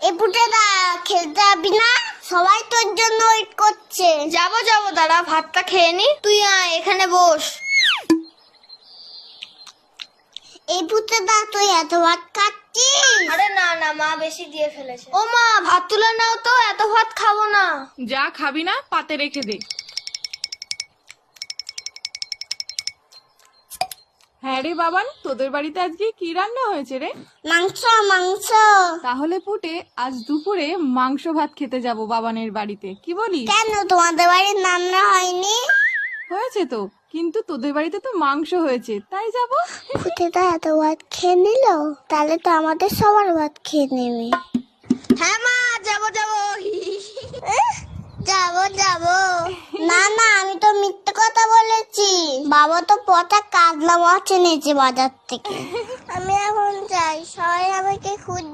এই পুটেদা খেলতে যাবি না? সবাই তোর জন্য ওয়েট করছে। যাবো দাঁড়া, ভাতটা খেয়ে নি। তুই আয় এখানে বস। এই পুটেদা তুই এত ভাত খাচ্ছিস? আরে না মা বেশি দিয়ে ফেলেছে। ও মা, ভাত তুলে নাও তো, এত ভাত খাবো না। যা খাবি না পাতে রেখে দে। হ্যাঁ রে বাবান, তোদের বাড়িতে আজকে কি রান্না হয়েছে রে? মাংস মাংস। তাহলে পুটে আজ দুপুরে মাংস ভাত খেতে যাব বাবানের বাড়িতে, কি বলিস? কেন তোমাদের বাড়ির রান্না হয়নি? হয়েছে তো, কিন্তু তোদের বাড়িতে তো মাংস হয়েছে, তাই যাব। পুটেদা এত ভাত খেয়ে নিল, তাহলে তো আমাদের সবার ভাত খেয়ে নেবে। হ্যাঁ মা, যাবো যাবো যাবো। না আমি তো মিথ্যে কথা বলেছি। বাবা তো পচা কাজলা মাছ এনেছে বাজার থেকে। আমি এখন যাই, সবাই আমাকে খুঁজছে।